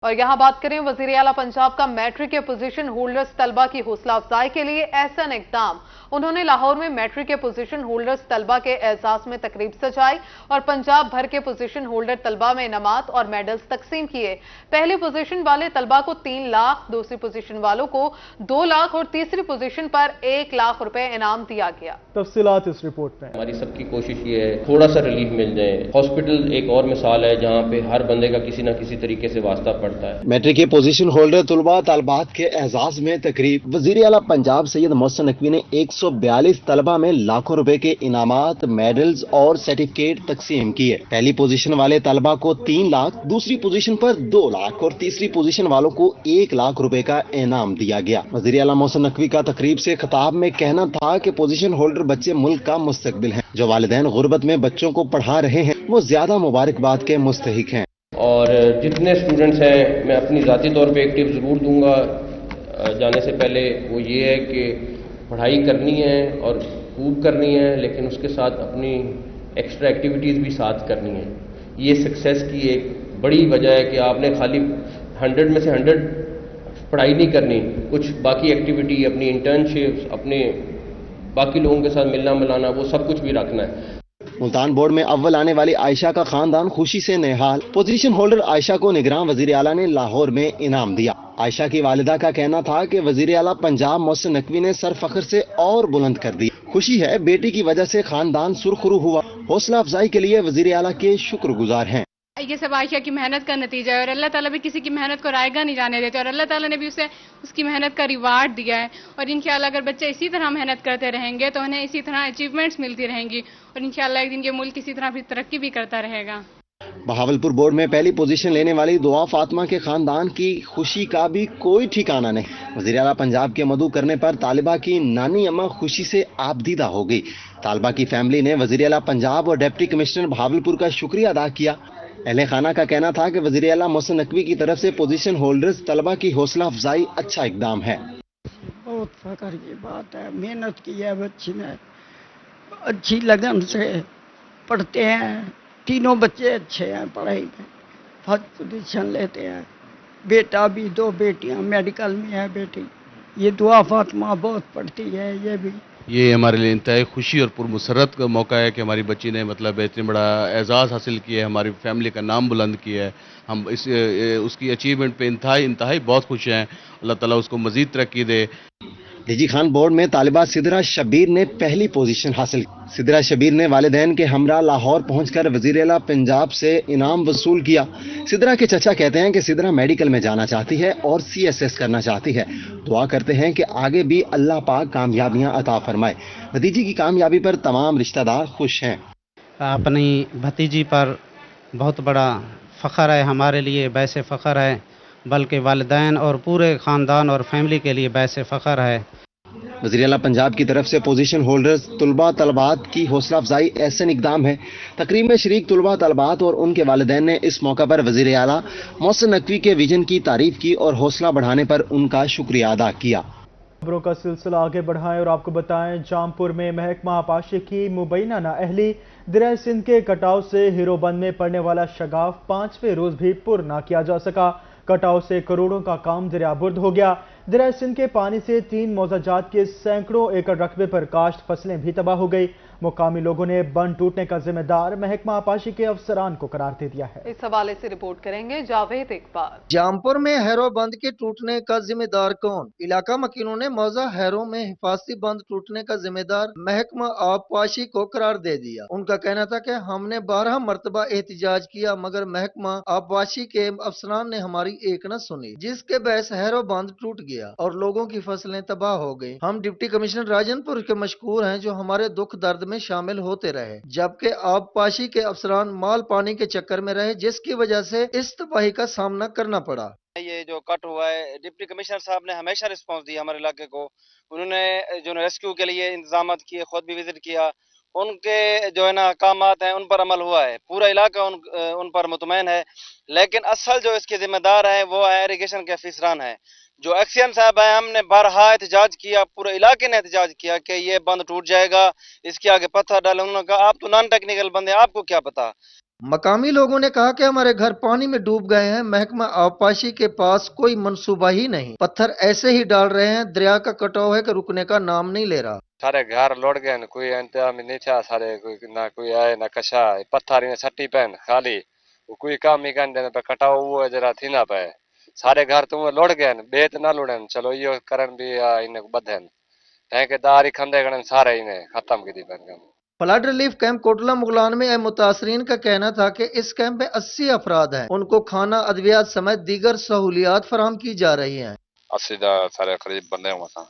और यहाँ बात करें वजीर आला पंजाब का मैट्रिक के पोजीशन होल्डर्स तलबा की हौसला अफजाई के लिए एहसन इकदाम। उन्होंने लाहौर में मैट्रिक के पोजीशन होल्डर्स तलबा के एजाज में तकरीब सजाई और पंजाब भर के पोजीशन होल्डर तलबा में इनामात और मेडल्स तकसीम किए। पहली पोजीशन वाले तलबा को 3 लाख, दूसरी पोजीशन वालों को 2 लाख और तीसरी पोजीशन पर 1 लाख रुपए इनाम दिया गया। तफसीलात इस रिपोर्ट में। हमारी सबकी कोशिश ये है थोड़ा सा रिलीफ मिल जाए। हॉस्पिटल एक और मिसाल है जहाँ पे हर बंदे का किसी न किसी तरीके से वास्ता पड़ता है। मैट्रिक के पोजीशन होल्डर तलबा तलबात के एजाज में तकरीब। वजीर आला पंजाब सैयद मोहसिन नकवी ने 142 तलबा में लाखों रुपए के इनामात, मेडल्स और सर्टिफिकेट तकसीम किए। पहली पोजीशन वाले तलबा को 3 लाख, दूसरी पोजीशन पर 2 लाख और तीसरी पोजीशन वालों को 1 लाख रुपए का इनाम दिया गया। वजीर आला मोहसिन नकवी का तकरीब से खिताब में कहना था कि पोजीशन होल्डर बच्चे मुल्क का मुस्तकबिल हैं। जो वालिदैन गुर्बत में बच्चों को पढ़ा रहे हैं वो ज्यादा मुबारकबाद के मुस्तहिक हैं। और जितने स्टूडेंट्स हैं मैं अपनी ज़ाती तौर पे एक टिप ज़रूर दूंगा जाने से पहले, वो ये है कि पढ़ाई करनी है और खूब करनी है, लेकिन उसके साथ अपनी एक्स्ट्रा एक्टिविटीज़ भी साथ करनी है। ये सक्सेस की एक बड़ी वजह है कि आपने खाली 100 में से 100 पढ़ाई नहीं करनी, कुछ बाकी एक्टिविटी, अपनी इंटर्नशिप्स, अपने बाकी लोगों के साथ मिलना मिलाना, वो सब कुछ भी रखना है। मुल्तान बोर्ड में अव्वल आने वाली आयशा का खानदान खुशी से निहाल। पोजीशन होल्डर आयशा को निगरान वजीर आला ने लाहौर में इनाम दिया। आयशा की वालिदा का कहना था कि वजीर आला पंजाब मोहसिन नकवी ने सर फख्र से और बुलंद कर दी। खुशी है, बेटी की वजह से खानदान सुरखरू हुआ। हौसला अफजाई के लिए वजीर आला के शुक्रगुजार हैं। ये सब आयशा की मेहनत का नतीजा है और अल्लाह ताला भी किसी की मेहनत को रायगा नहीं जाने देते और अल्लाह ताला ने भी उसे उसकी मेहनत का रिवार्ड दिया है। और इंशाल्लाह अगर बच्चे इसी तरह मेहनत करते रहेंगे तो उन्हें इसी तरह अचीवमेंट्स मिलती रहेंगी और इंशाल्लाह एक दिन ये मुल्क इसी तरह फिर तरक्की भी करता रहेगा। बहावलपुर बोर्ड में पहली पोजीशन लेने वाली दुआ फातिमा के खानदान की खुशी का भी कोई ठिकाना नहीं। वजीर आला पंजाब के मदऊ करने पर तालिबा की नानी अम्मा खुशी से आबदीदा हो गई। तालिबा की फैमिली ने वजीर आला पंजाब और डिप्टी कमिश्नर बहावलपुर का शुक्रिया अदा किया। अहले खाना का कहना था कि वजीर आला मोहसिन नकवी की तरफ से पोजीशन होल्डर्स तलबा की हौसला अफजाई अच्छा इकदाम है। बहुत फख्र की बात है, मेहनत की है बच्ची ने, अच्छी लगन से पढ़ते हैं। तीनों बच्चे अच्छे हैं, पढ़ाई में फर्स्ट पोजीशन लेते हैं। बेटा भी, 2 बेटियां मेडिकल में है बेटी। ये दुआ फातिमा बहुत पढ़ती है। ये हमारे लिए इंतहाई खुशी और पुरमसरत का मौका है कि हमारी बच्ची ने मतलब इतनी बड़ा एजाज़ हासिल किया है, हमारी फैमिली का नाम बुलंद किया है। हम उसकी अचीवमेंट पे इंतहाई बहुत खुश हैं। अल्लाह ताला उसको मज़ीद तरक्की दे। डीजी खान बोर्ड में तालिबा सिदरा शबीर ने पहली पोजीशन हासिल की। सिदरा शबीर ने वालिदैन के हमरा लाहौर पहुंचकर वजीर आला पंजाब से इनाम वसूल किया। सिदरा के चचा कहते हैं कि सिदरा मेडिकल में जाना चाहती है और CSS करना चाहती है। दुआ करते हैं कि आगे भी अल्लाह पाक कामयाबियां अता फरमाए। भतीजी की कामयाबी पर तमाम रिश्तेदार खुश हैं। अपनी भतीजी पर बहुत बड़ा फ़ख्र है, हमारे लिए बैसे फ़ख्र है, बल्कि वालिदैन और पूरे ख़ानदान और फैमिली के लिए बैसे फ़ख्र है। वज़ीर आला पंजाब की तरफ से पोजीशन होल्डर्स तलबा तलबात की हौसला अफजाई एहसन इकदाम है। तकरीब में शरीक तलबा तलबात और उनके वालिदैन ने इस मौका पर वज़ीर आला मोहसिन नकवी के विजन की तारीफ की और हौसला बढ़ाने पर उनका शुक्रिया अदा किया। खबरों का सिलसिला आगे बढ़ाएं और आपको बताएं, जामपुर में महकमा आबपाशी की मुबैना नाअहली दरिया सिंध के कटाव से हीरोबंद में पड़ने वाला शगाफ 5वें रोज भी पुर ना किया जा सका। कटाव से करोड़ों का काम दरियाबुर्द हो गया। दरिया सिंध के पानी से 3 मौजाजात के सैकड़ों एकड़ रकबे पर काश्त फसलें भी तबाह हो गई। मुकामी लोगों ने बंद टूटने का जिम्मेदार महकमा आबपाशी के अफसरान को करार दे दिया है। इस हवाले से रिपोर्ट करेंगे जावेद इकबाल। जामपुर में हैरो बंद के टूटने का जिम्मेदार कौन? इलाका मकीनों ने मौजा हैरो में हिफाजती बंद टूटने का जिम्मेदार महकमा आबपाशी को करार दे दिया। उनका कहना था कि हमने 12 मरतबा एहतजाज किया मगर महकमा आबपाशी के अफसरान ने हमारी एक न सुनी, जिसके बहस हैरो बंद टूट गया और लोगों की फसलें तबाह हो गई। हम डिप्टी कमिश्नर राजनपुर के मशकूर हैं जो हमारे दुख दर्द में शामिल होते रहे, जबकि आबपाशी के अफसरान माल पानी के चक्कर में रहे, जिसकी वजह से इस तबाही का सामना करना पड़ा। ये जो कट हुआ है, डिप्टी कमिश्नर साहब ने हमेशा रिस्पांस दिया हमारे इलाके को। उन्होंने जो रेस्क्यू के लिए इंतजाम किए, खुद भी विजिट किया। उनके जो है ना अहकामात हैं उन पर अमल हुआ है, पूरा इलाका उन पर मुतमैन है। लेकिन असल जो इसके जिम्मेदार हैं वो है इरिगेशन के अफसरान है। जो एक्सीएम साहब है, हमने बारहा एहतजाज किया, पूरे इलाके ने एहतजाज किया कि ये बंद टूट जाएगा, इसके आगे पत्थर डाले। उन्होंने कहा आप तो नॉन टेक्निकल बंदे, आपको क्या पता। मकामी लोगों ने कहा कि हमारे घर पानी में डूब गए हैं, महकमा आबपाशी के पास कोई मंसूबा ही नहीं, पत्थर ऐसे ही डाल रहे हैं, दरिया का कटाव है कि रुकने का नाम नहीं ले रहा। सारे घर लौट गए, कोई इंतजाम नहीं था, सारे कोई आए ना कशा, पत्थर ने सट्टी पैन खाली, कोई काम ही करने पे कटाव हुआ जरा थी ना पे, सारे घर तुम लौट गए, बेत ना लुड़न, चलो यो करन भी इन्हें बधन, ठेकेदार ही खंदे गणन सारे इन्हें खत्म की दी पैन। Flood relief camp Kotla Mughalan में मुतासरीन का कहना था कि इस कैंप में 80 अफराद हैं, उनको खाना, अद्वियात समेत दीगर सहूलियात फराहम की जा रही हैं। 80 ਦਾ ਸਾਰੇ ਕਰੀਬ ਬੰਦੇ ਹੋਵਾਂ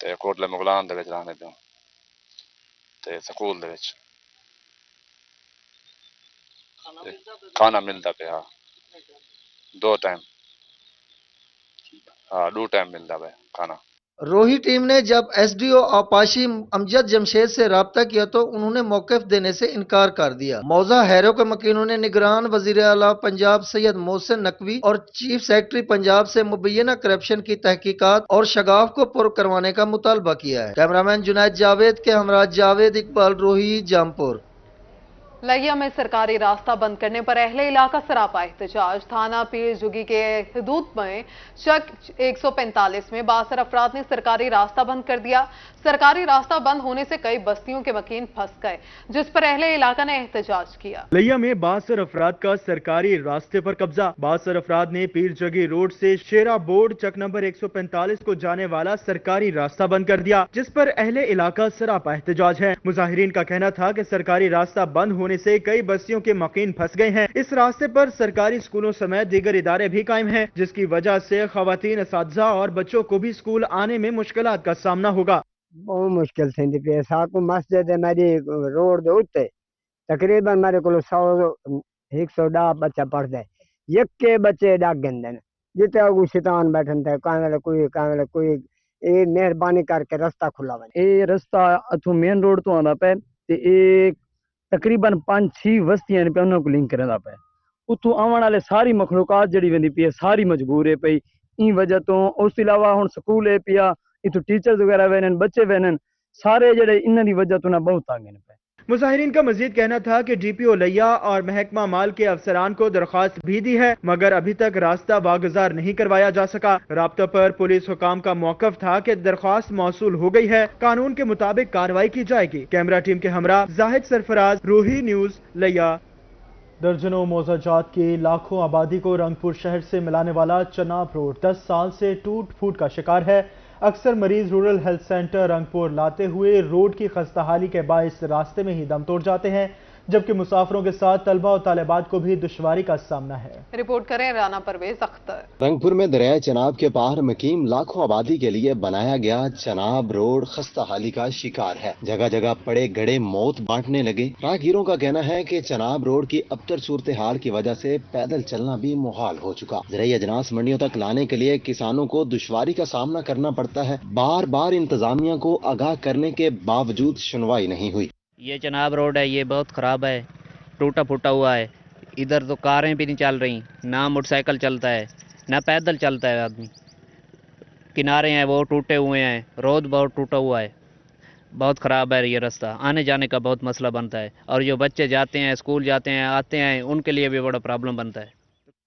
ਤੇ ਕੋਟਲੇ ਮੁਗਲਾਨ ਦੇ ਵਿੱਚ ਰਹਿੰਦੇ ਪਿਓ ਤੇ ਸਕੂਲ ਦੇ ਵਿੱਚ ਖਾਣਾ ਮਿਲਦਾ ਪਿਆ ਦੋ ਟਾਈਮ ਮਿਲਦਾ ਪਿਆ ਖਾਣਾ। रोही टीम ने जब एसडीओ आपाशी अमजद जमशेद से राब्ता किया तो उन्होंने मौक़िफ़ देने से इनकार कर दिया। मौजा हैरो के मकीनों ने निगरान वज़ीर आला पंजाब सैयद मोहसिन नकवी और चीफ सेक्रेटरी पंजाब से मुबैना करप्शन की तहकीकात और शगाफ को पुर करवाने का मुतालबा किया है। कैमरामैन जुनैद जावेद के हमरा जावेद इकबाल, रोही, जामपुर। लैया में सरकारी रास्ता बंद करने पर अहले इलाका सरापा एहतजाज। थाना पीर जुगी के हदूद में चक 145 में 62 अफराद ने सरकारी रास्ता बंद कर दिया। सरकारी रास्ता बंद होने से कई बस्तियों के मकीन फंस गए, जिस पर अहले इलाका ने एहतजाज किया। लैया में 62 अफराद का सरकारी रास्ते पर कब्जा। 62 अफराद ने पीर जगी रोड से शेरा बोर्ड चक नंबर 145 को जाने वाला सरकारी रास्ता बंद कर दिया, जिस पर अहले इलाका सरापा एहतजाज है। मुजाहिरीन का कहना था कि सरकारी रास्ता बंद होने से कई बस्तियों के मकीन फंस गए हैं। इस रास्ते पर सरकारी स्कूलों समेत दीगर इदारे भी कायम हैं, जिसकी वजह से खवातीन, असातिज़ा और बच्चों को भी स्कूल आने में मुश्किलात का सामना होगा। बहुत मुश्किल थी पे साकू मस्जिद मेरी रोड दे उत्ते तकरीबन मेरे को 110 बच्चा पढ़ते, एक के बच्चे डाक गंदे जिते अगू शैतान बैठन थे, कोई ये मेहरबानी करके रास्ता खुला बने। ये रास्ता अथू मेन रोड तो आंदा पे ते एक तकरीबन 5-6 बस्तियां ने पे उन्हां को लिंक करदा पे, उतों आवन वाले सारी मखलूकात जड़ी वेंदी पई सारी मजबूर है पई इन वजह तो। उस अलावा हुण स्कूल है पिया, इतों टीचर्स वगैरह वेनन, बच्चे वेनन, सारे जड़े इन्हां दी वजह तो ना बहुत आगे ने पे। मुजाहिरीन का मजीद कहना था कि डीपीओ लैया और महकमा माल के अफसरान को दरख्वास्त भी दी है, मगर अभी तक रास्ता वागुजार नहीं करवाया जा सका। राब्ता पर पुलिस हुकाम का मौकफ था कि दरख्वास्त मौसूल हो गई है, कानून के मुताबिक कार्रवाई की जाएगी। कैमरा टीम के हमरा जाहिद सरफराज, रोही न्यूज, लैया। दर्जनों मोजाजात की लाखों आबादी को रंगपुर शहर से मिलाने वाला चनाब रोड 10 साल से टूट फूट का शिकार है। अक्सर मरीज रूरल हेल्थ सेंटर रंगपुर लाते हुए रोड की खस्ताहाली के बायस रास्ते में ही दम तोड़ जाते हैं, जबकि मुसाफिरों के साथ तलबा और तालिबात को भी दुश्वारी का सामना है। रिपोर्ट करें राना परवेज अख्तर। रंगपुर में दरिया चनाब के पार मुकीम लाखों आबादी के लिए बनाया गया चनाब रोड खस्ताहाली का शिकार है। जगह जगह पड़े गड़े मौत बांटने लगे। राहगीरों का कहना है कि चनाब रोड की अबतर सूरत हाल की वजह से पैदल चलना भी मुहाल हो चुका। ज़राई अजनास मंडियों तक लाने के लिए किसानों को दुश्वारी का सामना करना पड़ता है। बार बार इंतजामिया को आगाह करने के बावजूद सुनवाई नहीं हुई। ये चनाब रोड है, ये बहुत ख़राब है, टूटा फूटा हुआ है। इधर तो कारें भी नहीं चल रही, ना मोटरसाइकिल चलता है, ना पैदल चलता है आदमी। किनारे हैं वो टूटे हुए हैं, रोड बहुत टूटा हुआ है, बहुत ख़राब है ये रास्ता। आने जाने का बहुत मसला बनता है, और जो बच्चे जाते हैं स्कूल जाते हैं आते हैं उनके लिए भी बड़ा प्रॉब्लम बनता है।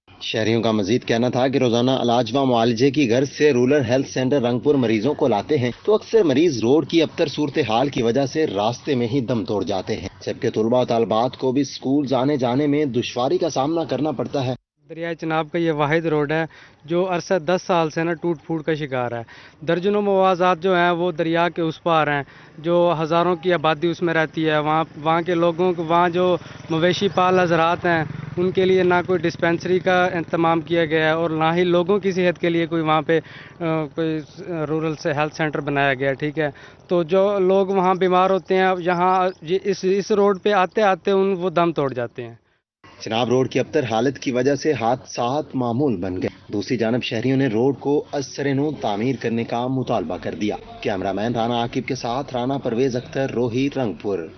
शहरियों का मजीद कहना था कि रोजाना इलाज व मुआलजे की घर से रूरल हेल्थ सेंटर रंगपुर मरीजों को लाते हैं, तो अक्सर मरीज रोड की अबतर सूरत हाल की वजह से रास्ते में ही दम तोड़ जाते हैं, जबकि तुलबा और तालिबात को भी स्कूल आने जाने में दुश्वारी का सामना करना पड़ता है। दरिया चनाब का ये वाहिद रोड है जो अरसा 10 साल से ना टूट फूट का शिकार है। दर्जनों मवाज़ात जो हैं वो दरिया के उस पार हैं, जो हज़ारों की आबादी उसमें रहती है। वहाँ के लोगों को, वहाँ जो मवेशी पाल हज़रात हैं उनके लिए ना कोई डिस्पेंसरी का इंतज़ाम किया गया है और ना ही लोगों की सेहत के लिए कोई वहाँ पे कोई रूरल से हेल्थ सेंटर बनाया गया। ठीक है, तो जो लोग वहाँ बीमार होते हैं यहाँ इस रोड पे आते आते वो दम तोड़ जाते हैं। चनाब रोड की अबतर हालत की वजह से हादसात मामूल बन गए। दूसरी जानब शहरियों ने रोड को असरनो तामीर करने का मुतालबा कर दिया। कैमरामैन राना आकिब के साथ राना परवेज अख्तर, रोही, रंगपुर।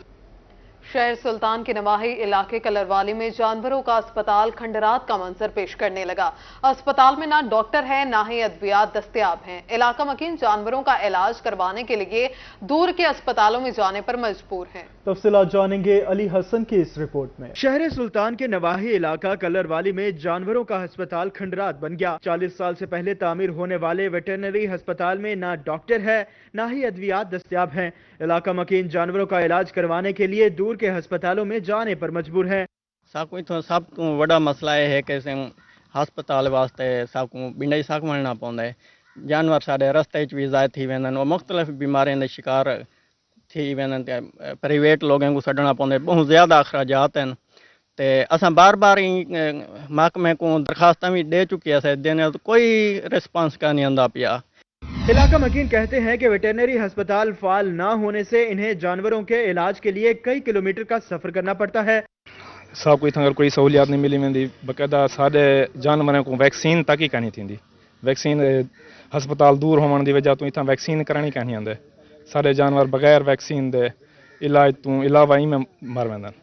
शहर सुल्तान के नवाही इलाके कलरवाली में जानवरों का अस्पताल खंडरात का मंजर पेश करने लगा। अस्पताल में ना डॉक्टर है ना ही अद्वियात दस्तयाब हैं। इलाका मकीन जानवरों का इलाज करवाने के लिए दूर के अस्पतालों में जाने पर मजबूर हैं। तफसीलात जानेंगे अली हसन की इस रिपोर्ट में। शहर सुल्तान के नवाही इलाका कलरवाली में जानवरों का अस्पताल खंडरात बन गया। 40 साल से पहले तामीर होने वाले वेटरनरी अस्पताल में ना डॉक्टर है ना ही अद्वियात दस्तयाब हैं। इलाका मकीन जानवरों का इलाज करवाने के लिए दूर के अस्पतालों में जाने पर मजबूर है। सब तो बड़ा मसला है कि हस्पताल वास्ते सब को बिंडई साक वणना पवंदा है। जानवर साडे रस्ते च भी ज़ाय थी वेंदन और मुख्तलिफ बीमारियों के शिकार थी वेंदन। प्राइवेट लोगों को छड़ना पवंदे, बहुत ज़्यादा अखराजात हैं। ते असां बार बार महकमे को दरखास्त भी दे चुकी है, देने तो कोई रिस्पांस का नहीं आंदा पिया। इलाका मकीन कहते हैं कि वेटरनरी अस्पताल फाल ना होने से इन्हें जानवरों के इलाज के लिए कई किलोमीटर का सफर करना पड़ता है। साहब को इतना अगर कोई सहूलियात नहीं मिली वेंदी, बकायदा साडे जानवरों को वैक्सीन तक ही करनी थी। वैक्सीन हस्पताल दूर होने की वजह तो इतना वैक्सीन करानी कहनी आंदे। सारे जानवर बगैर वैक्सीन दे इलाज तो इलावा ही में मर वेंदन।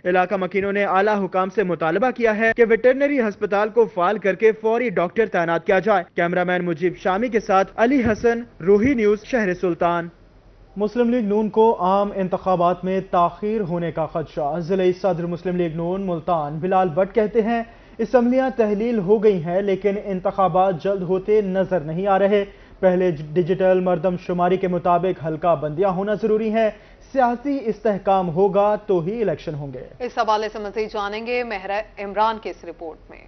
इलाका मकीनों ने आला हुकाम से मुतालबा किया है कि वेटरनरी अस्पताल को फाल करके फौरी डॉक्टर तैनात किया जाए। कैमरामैन मुजीब शामी के साथ अली हसन, रूही न्यूज, शहर सुल्तान। मुस्लिम लीग नून को आम इंतखाबात में ताखीर होने का खदशा। जिले सदर मुस्लिम लीग नून मुल्तान बिलाल भट्ट कहते हैं असम्बलियां तहलील हो गई हैं लेकिन इंतखाबात जल्द होते नजर नहीं आ रहे। पहले डिजिटल मर्दमशुमारी के मुताबिक हल्का बंदियां होना जरूरी है। सियासी इस्तेहकाम होगा तो ही इलेक्शन होंगे। इस हवाले से मज़ीद जानेंगे मेहरा इमरान की इस रिपोर्ट में।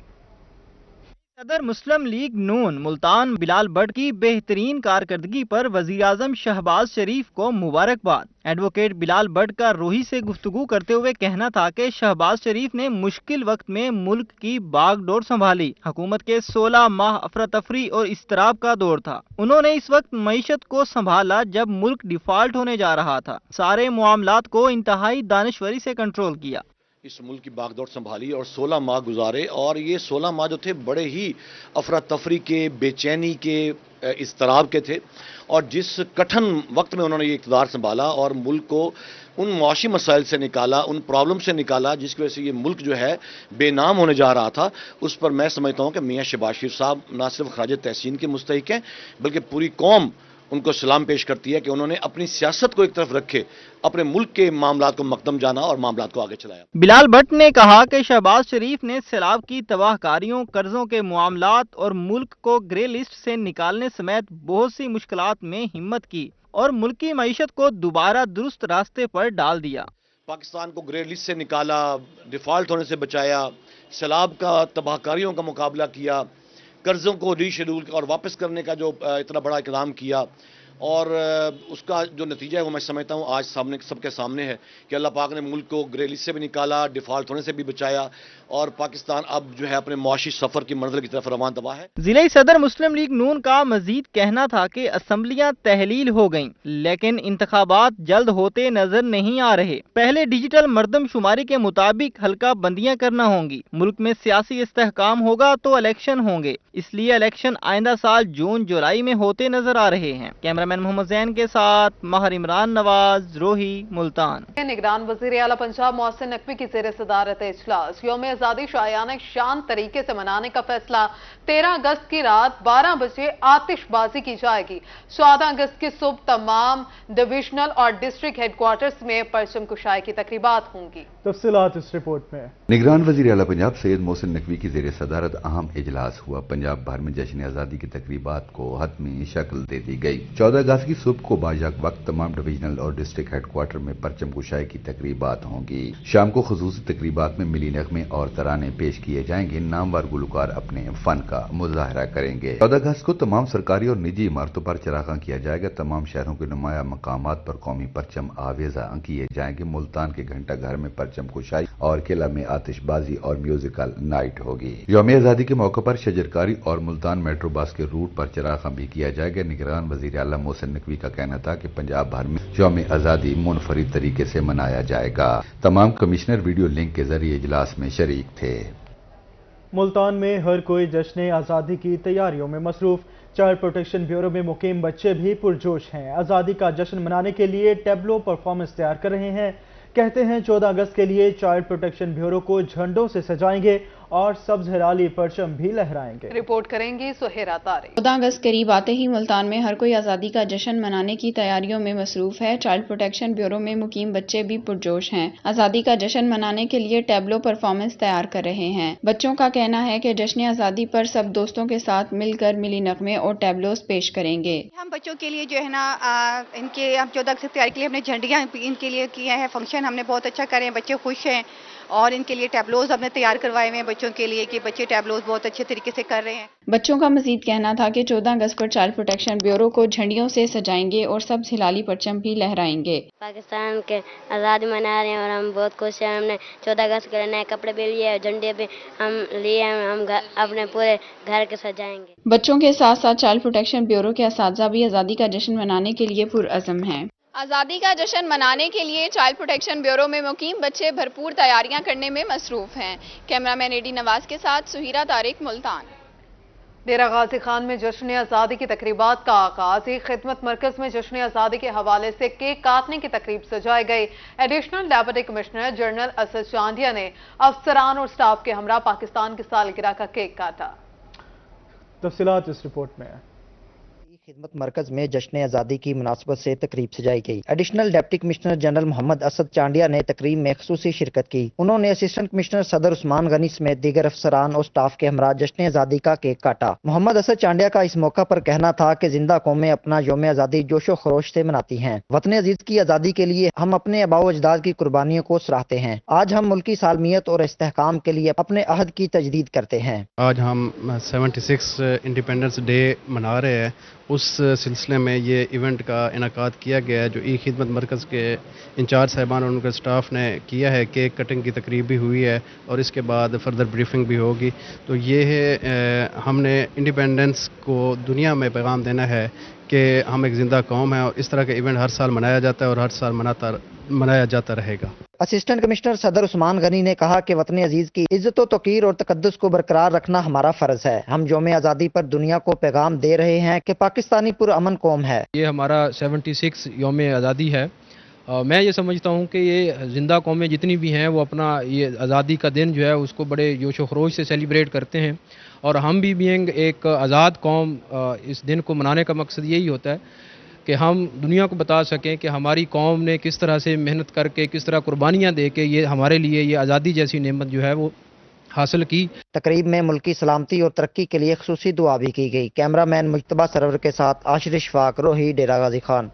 सदर मुस्लिम लीग नून मुल्तान बिलाल भट्ट की बेहतरीन कारकर्दगी पर वजीर आजम शहबाज शरीफ को मुबारकबाद। एडवोकेट बिलाल भट्ट का रूही से गुफ्तगू करते हुए कहना था कि शहबाज शरीफ ने मुश्किल वक्त में मुल्क की बागडोर संभाली। हुकूमत के 16 माह अफरा तफरी और इस्तराब का दौर था। उन्होंने इस वक्त मईशत को संभाला जब मुल्क डिफॉल्ट होने जा रहा था। सारे मामलात को इंतहाई दानिशवरी से कंट्रोल किया। इस मुल्क की बागडोर संभाली और 16 माह गुजारे और ये 16 माह जो थे बड़े ही अफरा तफरी के, बेचैनी के, इस्तराब के थे और जिस कठिन वक्त में उन्होंने ये इक़्तिदार संभाला और मुल्क को उन मुआशी मसाइल से निकाला, उन प्रॉब्लम से निकाला जिसकी वजह से ये मुल्क जो है बेनाम होने जा रहा था, उस पर मैं समझता हूँ कि मियाँ शहबाज शरीफ साहब ना सिर्फ खराज तहसीन के मुस्तहिक हैं बल्कि पूरी कौम उनको सलाम पेश करती है कि उन्होंने अपनी सियासत को एक तरफ रखे अपने मुल्क के मामलात को मकदम जाना और मामलात को आगे चलाया। बिलाल भट्ट ने कहा कि शहबाज शरीफ ने सैलाब की तबाहकारियों, कर्जों के मामलात और मुल्क को ग्रे लिस्ट से निकालने समेत बहुत सी मुश्किलात में हिम्मत की और मुल्क की मईशत को दोबारा दुरुस्त रास्ते पर डाल दिया। पाकिस्तान को ग्रे लिस्ट से निकाला, डिफॉल्ट होने से बचाया, सैलाब का तबाहकारियों का मुकाबला किया, कर्जों को रीशेड्यूल और वापस करने का जो इतना बड़ा इकदाम किया और उसका जो नतीजा है वो मैं समझता हूँ आज सामने सबके सामने है कि अल्लाह पाक ने मुल्क को ग्रे लिस्ट से भी निकाला, डिफॉल्ट होने से भी बचाया और पाकिस्तान अब जो है अपने मुआशी सफर की मंजिल की तरफ रवान दवा है। जिले सदर मुस्लिम लीग नून का मजीद कहना था कि असम्बलियां तहलील हो गईं, लेकिन इंतखाबात जल्द होते नजर नहीं आ रहे। पहले डिजिटल मर्दमशुमारी के मुताबिक हल्का बंदियां करना होंगी। मुल्क में सियासी इस्तेहकाम होगा तो इलेक्शन होंगे, इसलिए इलेक्शन आइंदा साल जून जुलाई में होते नजर आ रहे हैं। कैमरामैन मोहम्मद जैन के साथ महर इमरान नवाज, रोही, मुल्तान। निगरान वज़ीर आला पंजाब मोहसिन नकवी की ज़ेर सदारत इजलास यौम आज़ादी शायाना शान तरीके से मनाने का फैसला। 13 अगस्त की रात 12 बजे आतिशबाजी की जाएगी। 14 अगस्त की सुबह तमाम डिविजनल और डिस्ट्रिक्ट हेडक्वार्टर्स में परचम कुशाई की तकरीबात होंगी। तफसीलात इस रिपोर्ट में। निगरान वज़ीर आला पंजाब सैयद मोहसिन नकवी की ज़ेर सदारत अहम इजलास हुआ। पंजाब भर में जश्न आज़ादी की तकरीबात को हतमी शक्ल दे दी गई। 14 अगस्त की सुबह को बाजाक वक्त तमाम डिविजनल और डिस्ट्रिक्ट हेडक्वार्टर में परचम कुशाई की तकरीबात होंगी। शाम को खुसूसी तकरीबात में मिली नगमे और तराने पेश किए जाएंगे। नामवर गुलकार अपने फन का मुजाहरा करेंगे। 14 अगस्त को तमाम सरकारी और निजी इमारतों पर चरागा किया जाएगा। तमाम शहरों के नुमाया मकामात पर कौमी परचम आवेजा किए जाएंगे। मुल्तान के घंटा घर में परचम कुशाई और किला में आतिशबाजी और म्यूजिकल नाइट होगी। यौम आज़ादी के मौके पर शजरकारी और मुल्तान मेट्रो बस के रूट पर चरागा भी किया जाएगा। निगरान वज़ीर आला मोहसिन नकवी का कहना था कि पंजाब भर में यौम आज़ादी मुनफरिद तरीके से मनाया जाएगा। तमाम कमिश्नर वीडियो लिंक के जरिए इजलास में शरीक थे। मुल्तान में हर कोई जश्न आज़ादी की तैयारियों में मसरूफ। चाइल्ड प्रोटेक्शन ब्यूरो में मुकीम बच्चे भी पुरजोश हैं। आज़ादी का जश्न मनाने के लिए टैब्लो परफॉर्मेंस तैयार कर रहे हैं। कहते हैं 14 अगस्त के लिए चाइल्ड प्रोटेक्शन ब्यूरो को झंडों से सजाएंगे और सब्ज हिलाली परचम भी लहराएंगे। रिपोर्ट करेंगी सुहेरा तारिक। 14 अगस्त करीब आते ही मुल्तान में हर कोई आज़ादी का जश्न मनाने की तैयारियों में मसरूफ है। चाइल्ड प्रोटेक्शन ब्यूरो में मुकीम बच्चे भी पुरजोश हैं। आज़ादी का जश्न मनाने के लिए टैबलो परफॉर्मेंस तैयार कर रहे हैं। बच्चों का कहना है कि जश्न आज़ादी पर सब दोस्तों के साथ मिलकर मिली नगमे और टैबलोस पेश करेंगे। हम बच्चों के लिए जो है ना इनके हम 14 अगस्त तैयारी के लिए हमने झंडियाँ इनके लिए किए हैं। फंक्शन हमने बहुत अच्छा करे हैं, बच्चे खुश हैं और इनके लिए टैबलोज हमने तैयार करवाए हुए हैं बच्चों के लिए कि बच्चे टैबलोज बहुत अच्छे तरीके से कर रहे हैं। बच्चों का मजीद कहना था कि 14 अगस्त पर चाइल्ड प्रोटेक्शन ब्यूरो को झंडियों से सजाएंगे और सब्ज हिलाली परचम भी लहराएंगे। पाकिस्तान के आज़ादी मना रहे हैं और हम बहुत खुश हैं। हमने 14 अगस्त के नए कपड़े भी लिए, झंडे भी हम लिए, हम अपने पूरे घर के सजाएंगे। बच्चों के साथ साथ चाइल्ड प्रोटेक्शन ब्यूरो के असातिज़ा भी आज़ादी का जश्न मनाने के लिए पुरअज़म हैं। आज़ादी का जश्न मनाने के लिए चाइल्ड प्रोटेक्शन ब्यूरो में मुकीम बच्चे भरपूर तैयारियां करने में मसरूफ हैं। कैमरामैन एडी नवाज के साथ सुहीरा तारिक, मुल्तान। डेरा गाजी खान में जश्न आज़ादी की तकरीबात का आगाज। एक खिदमत मरकज में जश्न आज़ादी के हवाले से केक काटने की तकरीब सजाई गई। Additional deputy commissioner general Asad Chandia ने अफसरान और स्टाफ के हमरा पाकिस्तान की सालगिरह का केक काटा। तफसीलात इस रिपोर्ट में। खिदमत मरकज में जश्न आज़ादी की मुनासबत से तकरीब सजाई गई। Additional deputy commissioner general Mohammad Asad Chandia ने तकरीब में खसूसी शिरकत की। उन्होंने असिस्टेंट कमिश्नर सदर उस्मान गनी समेत दीगर अफसरान और स्टाफ के हमरा जश्न आज़ादी का केक काटा। मोहम्मद असद चांडिया का इस मौका पर कहना था कि जिंदा कौमें अपना यौम आज़ादी जोशो खरोश से मनाती हैं। वतन अजीज की आज़ादी के लिए हम अपने आबाओ अजदाद की कुर्बानियों को सराहते हैं। आज हम मुल्की सालमियत और इस्तेहकाम के लिए अपने अहद की तजदीद करते हैं। आज हम 76 इंडिपेंडेंस डे मना रहे हैं। उस सिलसिले में ये इवेंट का इनकाद किया गया है जो ई खिदमत मरकज़ के इंचार्ज साहिबान और उनके स्टाफ ने किया है। केक कटिंग की तकरीब भी हुई है और इसके बाद फर्दर ब्रीफिंग भी होगी। तो ये है हमने इंडिपेंडेंस को दुनिया में पैगाम देना है कि हम एक ज़िंदा कौम है और इस तरह का इवेंट हर साल मनाया जाता है और हर साल मनाया जाता रहेगा। असिस्टेंट कमिश्नर सदर उस्मान गनी ने कहा कि वतन अजीज की इज्जत तौकीर और तकद्दुस को बरकरार रखना हमारा फर्ज है। हम यौम आज़ादी पर दुनिया को पैगाम दे रहे हैं कि पाकिस्तानी पुरअमन कौम है। ये हमारा 76 यौम आज़ादी है। मैं ये समझता हूँ कि ये ज़िंदा कौमें जितनी भी हैं वो अपना ये आज़ादी का दिन जो है उसको बड़े जोश व खरोश से सेलिब्रेट करते हैं और हम भी बीइंग एक आज़ाद कौम इस दिन को मनाने का मकसद यही होता है कि हम दुनिया को बता सकें कि हमारी कौम ने किस तरह से मेहनत करके, किस तरह कुर्बानियाँ दे के ये हमारे लिए ये आज़ादी जैसी नेमत जो है वो हासिल की। तकरीब में मुल्की सलामती और तरक्की के लिए खुसूसी दुआ भी की गई। कैमरामैन मुज्तबा सरवर के साथ आशिर इशफाक, रोही, डेरा गाजी खान।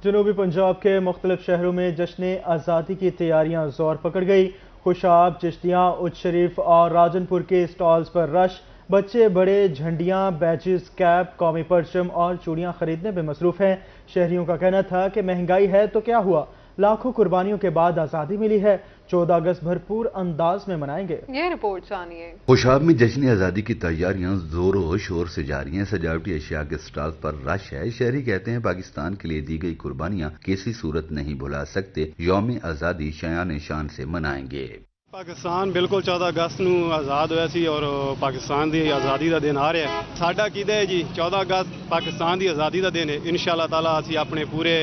जनूबी पंजाब के मुख्तलिफ शहरों में जश्न आज़ादी की तैयारियां जोर पकड़ गई। खुशाब, चिश्तियाँ, उच्च शरीफ और राजनपुर के स्टॉल्स पर रश। बच्चे बड़े झंडियां, बैजेस, कैप, कौमी परचम और चूड़ियां खरीदने में मसरूफ हैं। शहरियों का कहना था कि महंगाई है तो क्या हुआ, लाखों कुर्बानियों के बाद आज़ादी मिली है। 14 अगस्त भरपूर अंदाज में मनाएंगे। ये रिपोर्ट जानिए। खुशाब में जश्न आज़ादी की तैयारियां जोरों शोर से जारी हैं। सजावटी अशिया के स्टॉल पर रश है। शहरी कहते हैं पाकिस्तान के लिए दी गई कुर्बानियां किसी सूरत नहीं भुला सकते। यौम आज़ादी शान शान से मनाएंगे। पाकिस्तान बिल्कुल 14 अगस्त ਨੂੰ आज़ाद ਹੋਇਆ ਸੀ और पाकिस्तान ਦੀ आज़ादी ਦਾ ਦਿਨ ਆ ਰਿਹਾ ਹੈ। ਸਾਡਾ ਅਕੀਦਾ ਹੈ ਜੀ 14 अगस्त पाकिस्तान ਦੀ आज़ादी ਦਾ ਦਿਨ ਹੈ। इंशाअल्लाह ताला ਅਸੀਂ ਆਪਣੇ ਪੂਰੇ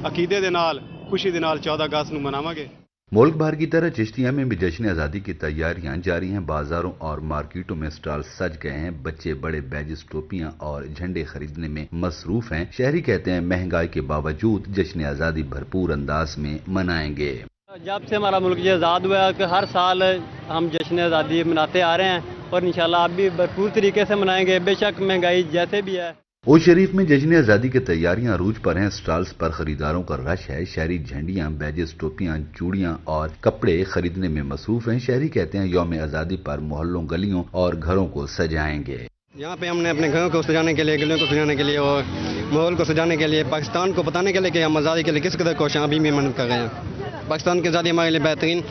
अकीदे ਦੇ ਨਾਲ खुशी ਦੇ ਨਾਲ 14 अगस्त ਨੂੰ ਮਨਾਵਾਂਗੇ। मुल्क भर की तरह चिश्तिया में भी जश्न आज़ादी की तैयारियां जारी हैं। बाजारों और मार्केटों में स्टॉल सज गए हैं। बच्चे बड़े बैजेस, टोपियां और झंडे खरीदने में मसरूफ हैं। शहरी कहते हैं महंगाई के बावजूद जश्न आज़ादी भरपूर अंदाज में मनाएंगे। जब से हमारा मुल्क आज़ाद हुआ कि हर साल हम जश्न आज़ादी मनाते आ रहे हैं और इंशाल्लाह अब भी भरपूर तरीके से मनाएंगे, बेशक महंगाई जैसे भी है। ओ शरीफ में जश्न आज़ादी की तैयारियां अरूज पर हैं। स्टॉल्स पर खरीदारों का रश है। शहरी झंडियां, बैजेस, टोपियां, चूड़ियां और कपड़े खरीदने में मसरूफ हैं। शहरी कहते हैं यौम आज़ादी पर मोहल्लों, गलियों और घरों को सजाएंगे। यहाँ पे हमने अपने घरों को सजाने के लिए, गलियों को सजाने के लिए और माहौल को सजाने के लिए, पाकिस्तान को बताने के लिए कि हम आज़ादी के लिए किस कदर कोशिश अभी भी मेहनत कर रहे हैं। पाकिस्तान की आज़ादी हमारे लिए बेहतरीन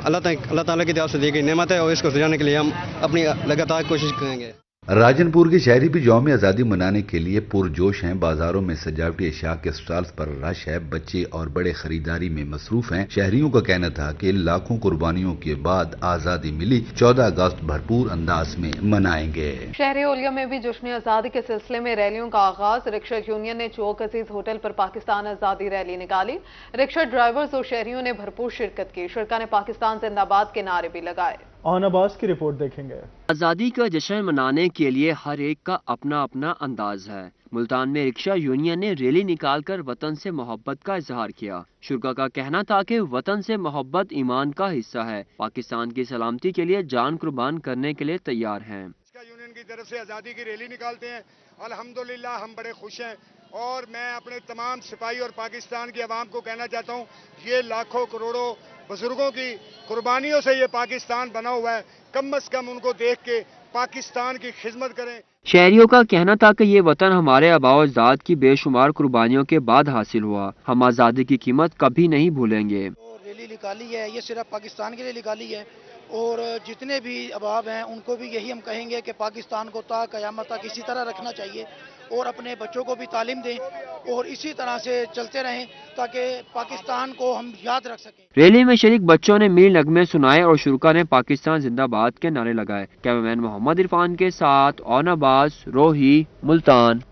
अल्लाह ताला की तरफ से दी गई नेमत है और इसको सजाने के लिए हम अपनी लगातार कोशिश करेंगे। राजनपुर के शहरी भी यौम आज़ादी मनाने के लिए पुरजोश हैं। बाजारों में सजावटी अशिया के स्टॉल्स पर रश है। बच्चे और बड़े खरीदारी में मसरूफ हैं। शहरियों का कहना था कि लाखों कुर्बानियों के बाद आज़ादी मिली, 14 अगस्त भरपूर अंदाज में मनाएंगे। शहरी ओलिया में भी जश्न आज़ादी के सिलसिले में रैलियों का आगाज। रिक्शा यूनियन ने चौक अजीज होटल पर पाकिस्तान आज़ादी रैली निकाली। रिक्शा ड्राइवर्स और शहरियों ने भरपूर शिरकत की। शिरका ने पाकिस्तान जिंदाबाद के नारे भी लगाए। आनाबाज की रिपोर्ट देखेंगे। आज़ादी का जश्न मनाने के लिए हर एक का अपना अपना अंदाज है। मुल्तान में रिक्शा यूनियन ने रैली निकालकर वतन से मोहब्बत का इजहार किया। शुरा का कहना था कि वतन से मोहब्बत ईमान का हिस्सा है। पाकिस्तान की सलामती के लिए जान कुर्बान करने के लिए तैयार हैं। यूनियन की तरफ से आज़ादी की रैली निकालते हैं। अल्हम्दुलिल्लाह हम बड़े खुश हैं और मैं अपने तमाम सिपाही और पाकिस्तान की आवाम को कहना चाहता हूँ, ये लाखों करोड़ों बुजुर्गों की कुर्बानियों से ये पाकिस्तान बना हुआ है। कम से कम उनको देख के पाकिस्तान की खिदमत करें। शहरियों का कहना था कि ये वतन हमारे आबाओ अजदाद की बेशुमार कुर्बानियों के बाद हासिल हुआ। हम आज़ादी की कीमत कभी नहीं भूलेंगे। रैली निकाली है, ये सिर्फ पाकिस्तान के लिए निकाली है और जितने भी अहबाब हैं उनको भी यही हम कहेंगे कि पाकिस्तान को ता क़यामत तक इसी तरह रखना चाहिए और अपने बच्चों को भी तालीम दें और इसी तरह से चलते रहें ताकि पाकिस्तान को हम याद रख सकें। रैली में शरीक बच्चों ने मील नगमे सुनाए और शुरा ने पाकिस्तान जिंदाबाद के नारे लगाए। कैमरामैन मोहम्मद इरफान के साथ औनाबाज, रोही, मुल्तान।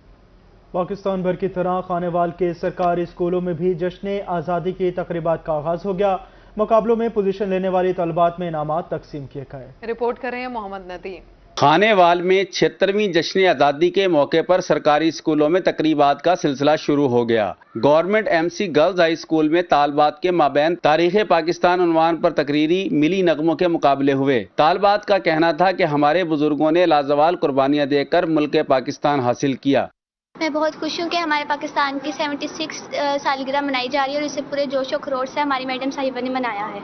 पाकिस्तान भर की तरह खानेवाल के सरकारी स्कूलों में भी जश्न आज़ादी की तकरीबात का आगाज हो गया। मुकाबलों में पोजीशन लेने वाली तलबात में इनामात तकसीम किए गए। रिपोर्ट कर रहे हैं मोहम्मद नदीम। खानेवाल में 76वीं जश्न आज़ादी के मौके पर सरकारी स्कूलों में तकरीबात का सिलसिला शुरू हो गया। Government MC girls high school में तालबात के माबैन तारीख़ पाकिस्तान उन्वान पर तकरीरी मिली नगमों के मुकाबले हुए। तालबात का कहना था कि हमारे बुजुर्गों ने लाजवाल कुर्बानियां देकर मुल्क पाकिस्तान हासिल किया। मैं बहुत खुश हूँ कि हमारे पाकिस्तान की 76 सालगिरह मनाई जा रही है और इसे पूरे जोश और खरोश से हमारी मैडम साहिबा ने मनाया है।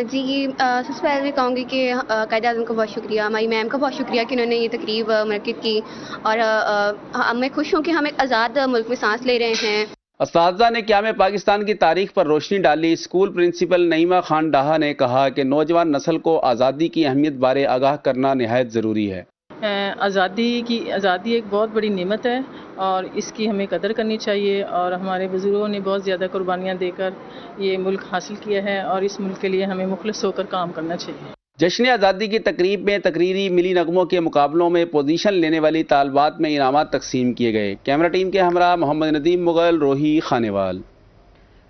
सबसे पहले मैं कहूँगी कि कायद-ए-आज़म का बहुत शुक्रिया, हमारी मैम का बहुत शुक्रिया कि उन्होंने ये तकरीब मुनक्किद की और मैं खुश हूँ कि हम एक आज़ाद मुल्क में सांस ले रहे हैं। असातिज़ा ने क़याम पाकिस्तान की तारीख पर रोशनी डाली। स्कूल प्रिंसिपल नईमा खान डाहा ने कहा कि नौजवान नस्ल को आज़ादी की अहमियत बारे आगाह करना निहायत ज़रूरी है। आज़ादी एक बहुत बड़ी नेमत है और इसकी हमें कदर करनी चाहिए और हमारे बुजुर्गों ने बहुत ज़्यादा कुर्बानियाँ देकर ये मुल्क हासिल किया है और इस मुल्क के लिए हमें मुखलिस होकर काम करना चाहिए। जश्न आज़ादी की तकरीब में तकरीरी मिली नगमों के मुकाबलों में पोजीशन लेने वाली तालबात में इनामात तकसीम किए गए। कैमरा टीम के हमरा मोहम्मद नदीम मुगल, रोही, खानेवाल।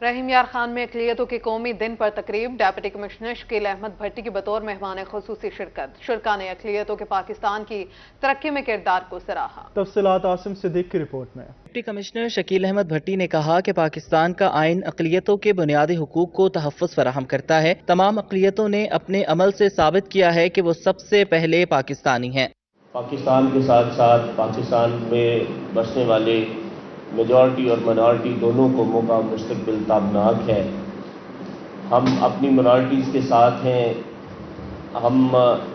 रहीम यार खान में अक़लियतों के कौमी दिन पर तकरीब। डिप्टी कमिश्नर शकील अहमद भट्टी की बतौर मेहमान खुसूसी शिरकत। शिरका ने अक़लियतों के पाकिस्तान की तरक्की में किरदार को सराहा। तफसीलात आसिम सिद्दीक की रिपोर्ट में। डिप्टी कमिश्नर शकील अहमद भट्टी ने कहा कि पाकिस्तान का आइन अक़लियतों के बुनियादी हुकूक को तहफ़्फ़ुज़ फराहम करता है। तमाम अक़लियतों ने अपने अमल से साबित किया है कि वो सबसे पहले पाकिस्तानी हैं। पाकिस्तान के साथ साथ पाकिस्तान में बसने वाले मेजॉरिटी और माइनॉरिटी दोनों को मौका मुस्तक़बिल ताबनाक है। हम अपनी माइनॉरिटीज़ के साथ हैं। हम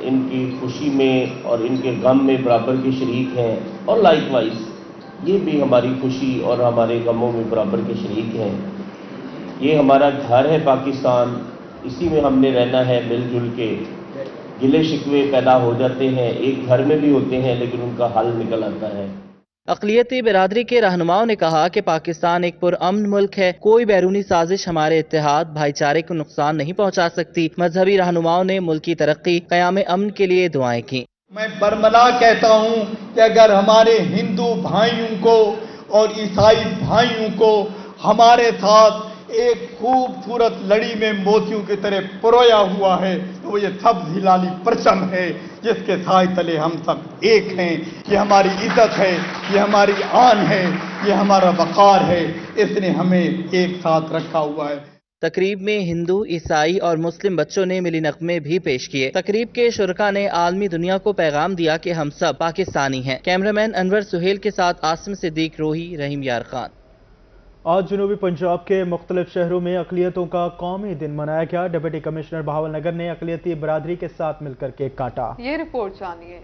इनकी खुशी में और इनके गम में बराबर के शरीक हैं और लाइकवाइज ये भी हमारी खुशी और हमारे गमों में बराबर के शरीक हैं। ये हमारा घर है पाकिस्तान, इसी में हमने रहना है मिलजुल के। गिले शिकवे पैदा हो जाते हैं, एक घर में भी होते हैं, लेकिन उनका हल निकल आता है। अक़लियती बिरादरी के रहनुमाओं ने कहा कि पाकिस्तान एक पुरअमन मुल्क है। कोई बैरूनी साजिश हमारे इत्तेहाद भाईचारे को नुकसान नहीं पहुँचा सकती। मजहबी रहनुमाओं ने मुल्क की तरक्की, क़याम अमन के लिए दुआएं की। मैं बरमला कहता हूँ कि अगर हमारे हिंदू भाइयों को और ईसाई भाइयों को हमारे साथ एक खूबसूरत लड़ी में मोतियों की तरह परोया हुआ है तो ये सब हिलाली परचम है जिसके साए तले हम सब एक हैं। ये हमारी इज्जत है, ये हमारी आन है, ये हमारा वक़ार है। इसने हमें एक साथ रखा हुआ है। तकरीब में हिंदू, ईसाई और मुस्लिम बच्चों ने मिली नगमे भी पेश किए। तकरीब के शुरका ने आलमी दुनिया को पैगाम दिया कि हम सब पाकिस्तानी हैं। कैमरामैन अनवर सुहेल के साथ आसिम सिद्दीक, रोही, रहीम यार खान। आज जनूबी पंजाब के मुख्तलिफ शहरों में अक़लियतों का कौमी दिन मनाया गया। डिप्टी कमिश्नर बहावल नगर ने अक़लियती बरादरी के साथ मिलकर केक काटा। ये रिपोर्ट जानिए।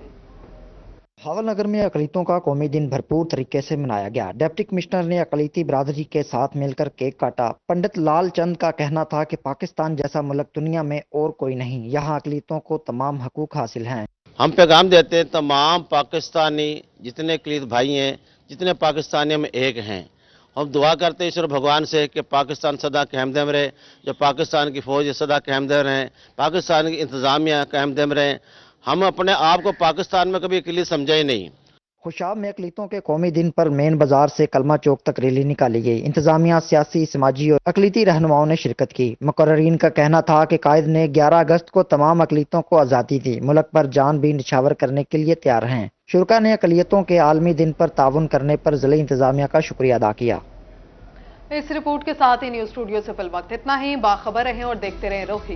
बहावल नगर में अक़लियतों का कौमी दिन भरपूर तरीके से मनाया गया। डिप्टी कमिश्नर ने अक़लियती बरादरी के साथ मिलकर केक काटा। पंडित लाल चंद का कहना था कि पाकिस्तान जैसा मुल्क दुनिया में और कोई नहीं, यहाँ अक़लियतों को तमाम हकूक हासिल हैं। हम पैगाम देते हैं तमाम पाकिस्तानी जितने अक़लीत भाई हैं, जितने पाकिस्तानी हम एक हैं। हम दुआ करते हैं ईश्वर भगवान से कि पाकिस्तान सदा कायम रहे, जो पाकिस्तान की फ़ौज सदा कायम रहें, पाकिस्तान की इंतज़ामिया कायम रहें। हम अपने आप को पाकिस्तान में कभी अक़लीत समझे ही नहीं। खुशाब में अक़लीतों के कौमी दिन पर मेन बाजार से कलमा चौक तक रैली निकाली गई। इंतजामिया, सियासी, समाजी और अक़लीती रहनुमाओं ने शिरकत की। मुकर्ररीन का कहना था कि कायद ने 11 अगस्त को तमाम अक़लीतों को आज़ादी दी, मुल्क पर जान भी निछावर करने के लिए तैयार हैं। शुरका ने अक़लियतों के आलमी दिन पर ताउन करने पर ज़िले इंतजामिया का शुक्रिया अदा किया। इस रिपोर्ट के साथ ही न्यूज़ स्टूडियो से फिल वक्त इतना ही। बाखबर रहें और देखते रहें रोही।